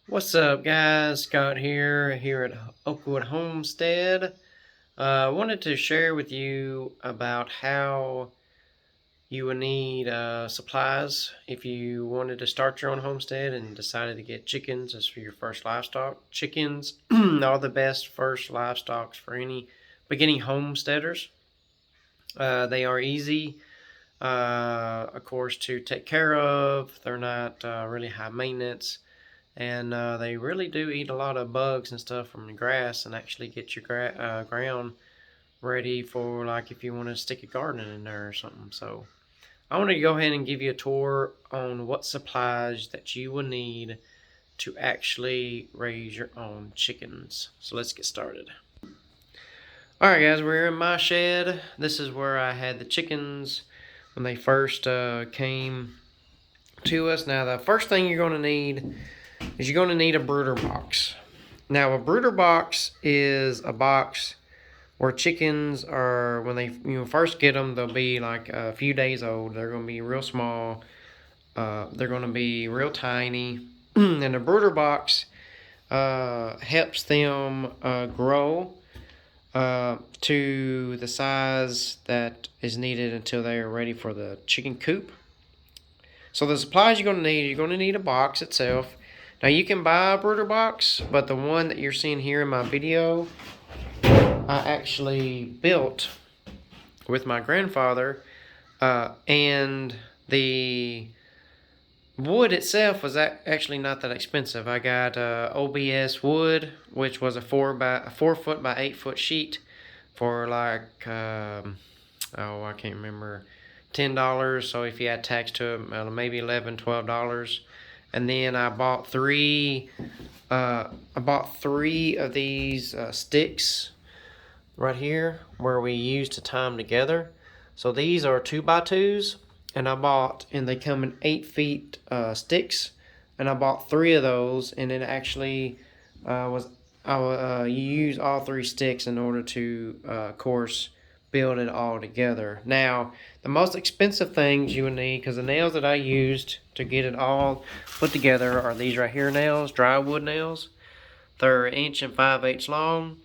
What's up, guys? Scott here at Oakwood Homestead. I wanted to share with you about how you would need supplies if you wanted to start your own homestead and decided to get chickens as for your first livestock. Chickens are the best first livestock for any beginning homesteaders. They are easy, of course, to take care of. They're not really high maintenance. And they really do eat a lot of bugs and stuff from the grass and actually get your ground ready for, like, if you want to stick a garden in there or something. So I want to go ahead and give you a tour on what supplies that you will need to actually raise your own chickens. So let's get started. Alright guys, we're in my shed. This is where I had the chickens when they first came to us. Now the first thing you're going to need is you're going to need a brooder box. Now a brooder box is a box where chickens are, when they first get them, they'll be like a few days old. They're going to be real small. They're going to be real tiny. And the brooder box helps them grow to the size that is needed until they are ready for the chicken coop. So the supplies you're going to need a box itself. Now you can buy a brooder box, but the one that you're seeing here in my video, I actually built with my grandfather, and the wood itself was actually not that expensive. I got OBS wood, which was a 4 foot by 8 foot sheet for like I can't remember, $10. So if you add tax to it, maybe $11, $12. And then I bought three of these sticks right here where we use to tie them together. So these are 2x2s, and they come in 8 feet sticks, and I bought 3 of those, and it actually you use all 3 sticks in order to of course build it all together. Now the most expensive things you would need, because the nails that I used to get it all put together are these right here nails, dry wood nails. They're 1 inch and 5/8 long.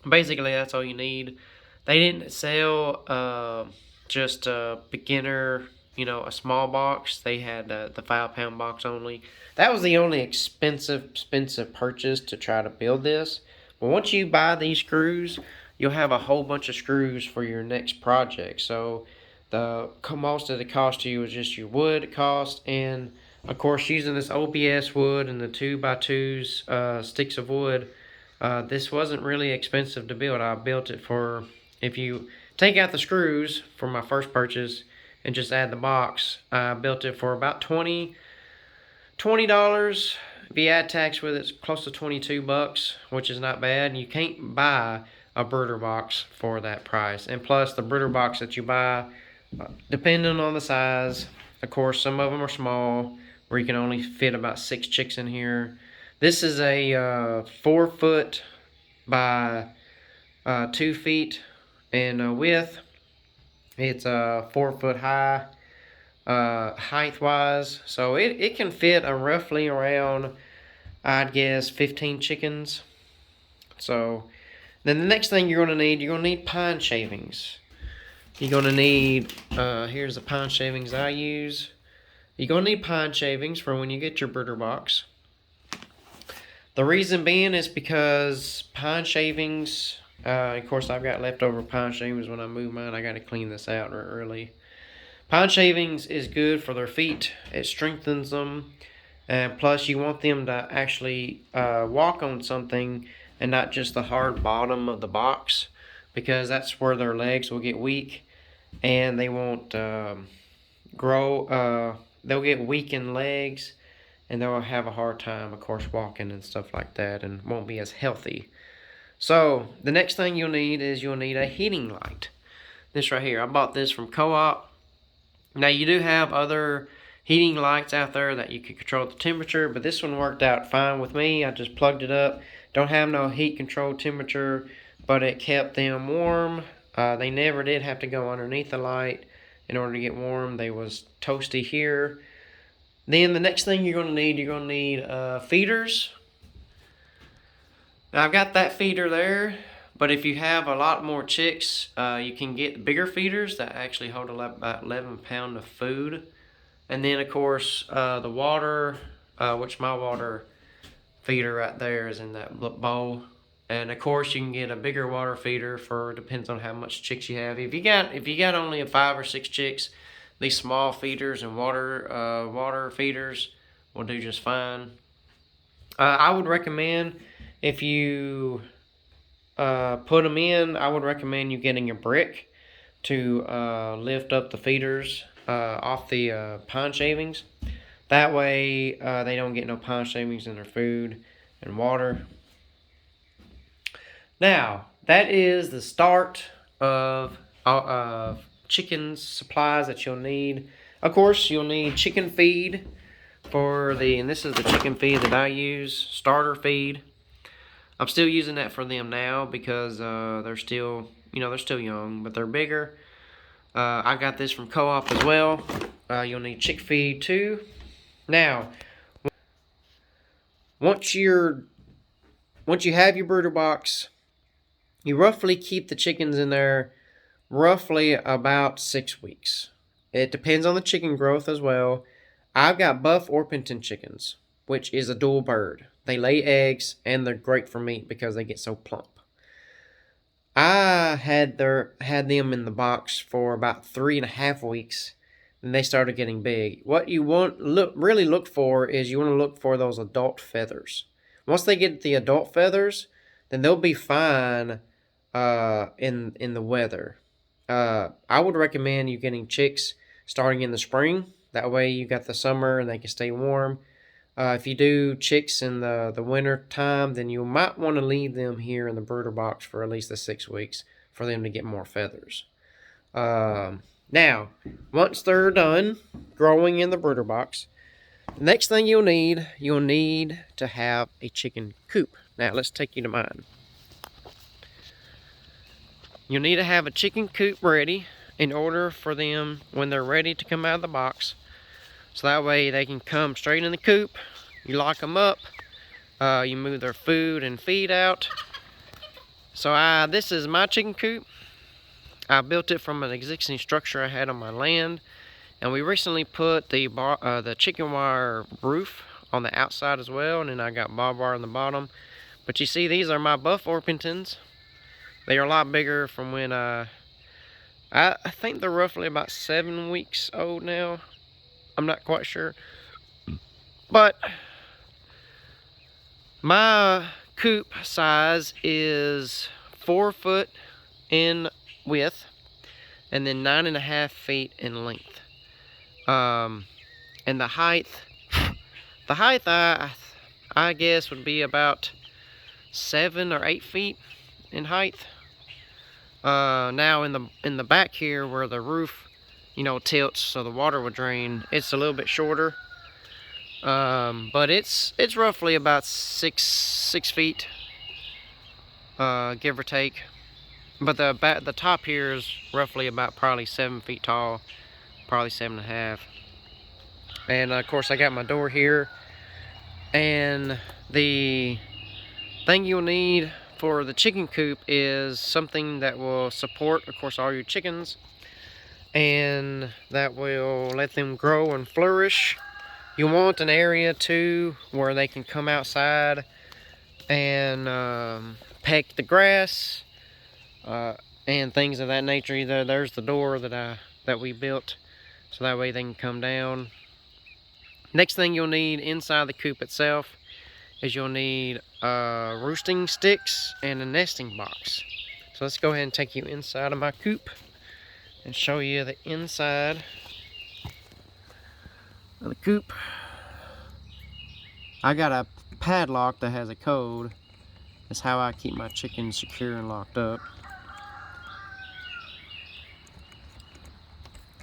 Basically that's all you need. They didn't sell just a beginner, a small box. They had the 5-pound box only. That was the only expensive purchase to try to build this. But once you buy these screws, you'll have a whole bunch of screws for your next project. So most of the cost to you is just your wood cost, and of course using this OPS wood and the 2x2s sticks of wood. This wasn't really expensive to build. I built it for, if you take out the screws for my first purchase and just add the box, I built it for about $20. If you add tax with it, it's close to $22, which is not bad. You can't buy a brooder box for that price. And plus the brooder box that you buy, depending on the size, of course some of them are small where you can only fit about 6 chicks in here. This is a 4 foot by 2 feet in width. It's 4 foot high height wise, so it can fit roughly around, I'd guess, 15 chickens. So then the next thing you're going to need pine shavings. You're going to need, here's the pine shavings I use. You're going to need pine shavings for when you get your brooder box. The reason being is because pine shavings, of course I've got leftover pine shavings when I move mine. I got to clean this out early. Pine shavings is good for their feet. It strengthens them. And plus you want them to actually walk on something and not just the hard bottom of the box, because that's where their legs will get weak and they won't grow. They'll get weak in legs and they'll have a hard time, of course, walking and stuff like that, and won't be as healthy. So the next thing you'll need a heating light. This right here, I bought this from Co-op. Now you do have other heating lights out there that you can control the temperature, but this one worked out fine with me. I just plugged it up. Don't have no heat control temperature, but it kept them warm. They never did have to go underneath the light in order to get warm. They was toasty here. Then the next thing you're going to need feeders. Now I've got that feeder there, but if you have a lot more chicks, you can get bigger feeders that actually hold about 11 pounds of food. And then of course the water, which my water feeder right there is in that bowl. And of course you can get a bigger water feeder for, depends on how much chicks you have. If you got only 5 or 6 chicks, these small feeders and water feeders will do just fine. I would recommend, if you put them in, I would recommend you getting a brick to lift up the feeders off the pine shavings. That way they don't get no pine shavings in their food and water. Now, that is the start of chicken supplies that you'll need. Of course, you'll need chicken feed and this is the chicken feed that I use, starter feed. I'm still using that for them now because they're still young, but they're bigger. I got this from Co-op as well. You'll need chick feed too. Now, once you have your brooder box, you roughly keep the chickens in there roughly about 6 weeks. It depends on the chicken growth as well. I've got buff Orpington chickens, which is a dual bird. They lay eggs and they're great for meat because they get so plump. I had them in the box for about 3.5 weeks, and they started getting big. What you really look for is you want to look for those adult feathers. Once they get the adult feathers, then they'll be fine in the weather. I would recommend you getting chicks starting in the spring. That way you got the summer and they can stay warm. If you do chicks in the winter time, then you might want to leave them here in the brooder box for at least the 6 weeks for them to get more feathers. Now, once they're done growing in the brooder box, the next thing you'll need to have a chicken coop. Now, let's take you to mine. You'll need to have a chicken coop ready in order for them, when they're ready to come out of the box, so that way they can come straight in the coop. You lock them up, you move their food and feed out. So this is my chicken coop. I built it from an existing structure I had on my land, and we recently put the chicken wire roof on the outside as well, and then I got barbed wire on the bottom. But you see, these are my buff Orpingtons. They are a lot bigger from when I think they're roughly about 7 weeks old now. I'm not quite sure. But my coop size is 4 foot in width and then 9.5 feet in length. And the height I guess would be about 7 or 8 feet in height. Now in the back here where the roof tilts so the water would drain, it's a little bit shorter, but it's roughly about 6 feet, give or take. But the top here is roughly about probably 7 feet tall, probably 7.5. And of course I got my door here, and the thing you'll need for the chicken coop is something that will support, of course, all your chickens, and that will let them grow and flourish. You want an area too where they can come outside and peck the grass and things of that nature. There's the door that we built, so that way they can come down. Next thing you'll need inside the coop itself is you'll need roosting sticks and a nesting box. So let's go ahead and take you inside of my coop and show you the inside of the coop. I got a padlock that has a code. That's how I keep my chickens secure and locked up.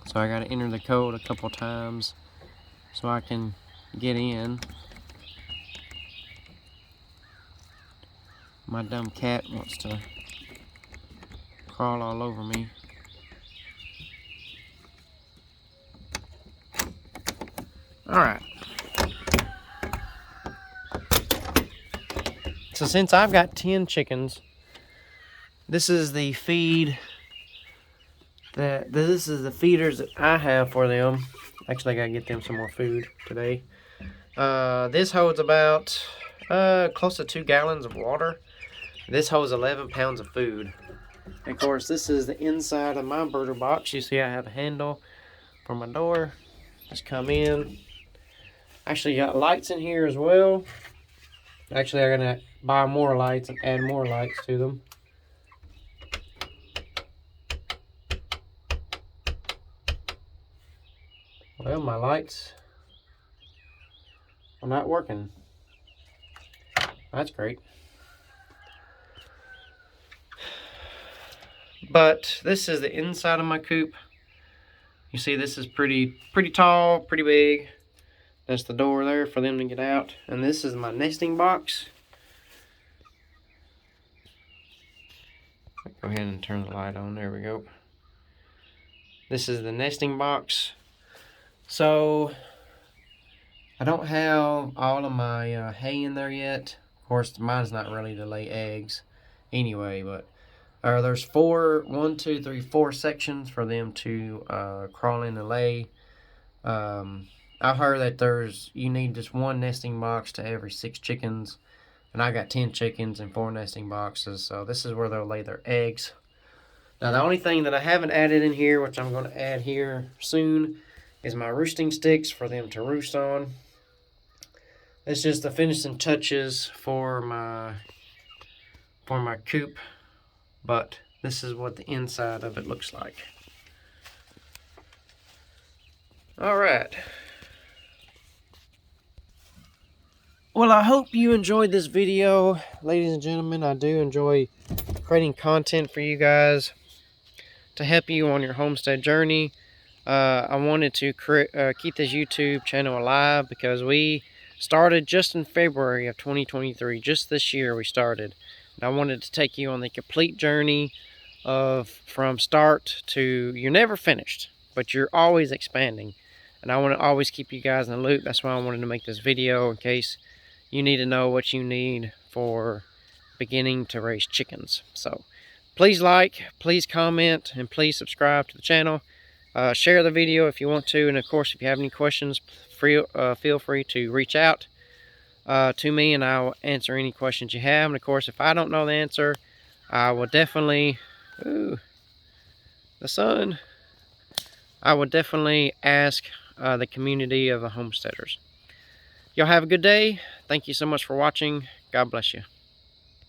So I gotta enter the code a couple times so I can get in. My dumb cat wants to crawl all over me. Alright. So since I've got 10 chickens, this is the feed this is the feeders that I have for them. Actually, I gotta get them some more food today. This holds about close to 2 gallons of water. This holds 11 pounds of food. And of course, this is the inside of my brooder box. You see I have a handle for my door. Just come in. Actually got lights in here as well. Actually, I'm gonna buy more lights and add more lights to them. Well, my lights are not working. That's great. But this is the inside of my coop. You see this is pretty tall, pretty big. That's the door there for them to get out. And this is my nesting box. Go ahead and turn the light on. There we go. This is the nesting box. So I don't have all of my hay in there yet. Of course, mine's not really to lay eggs anyway, but there's 4 sections for them to crawl in and lay. I heard that you need just 1 nesting box to every 6 chickens, and I got 10 chickens and 4 nesting boxes, so this is where they'll lay their eggs. Now the only thing that I haven't added in here, which I'm going to add here soon, is my roosting sticks for them to roost on. It's just the finishing touches for my coop, but this is what the inside of it looks like. All right. Well, I hope you enjoyed this video, ladies and gentlemen. I do enjoy creating content for you guys to help you on your homestead journey. I wanted to keep this YouTube channel alive because we started just in February of 2023. Just this year we started. And I wanted to take you on the complete journey of from start to, you're never finished, but you're always expanding. And I want to always keep you guys in the loop. That's why I wanted to make this video, in case you need to know what you need for beginning to raise chickens. So please like, please comment, and please subscribe to the channel. Share the video if you want to, and of course if you have any questions, feel free to reach out to me and I'll answer any questions you have. And of course, if I don't know the answer, I will definitely the sun I would definitely ask the community of the homesteaders. Y'all have a good day. Thank you so much for watching. God bless you.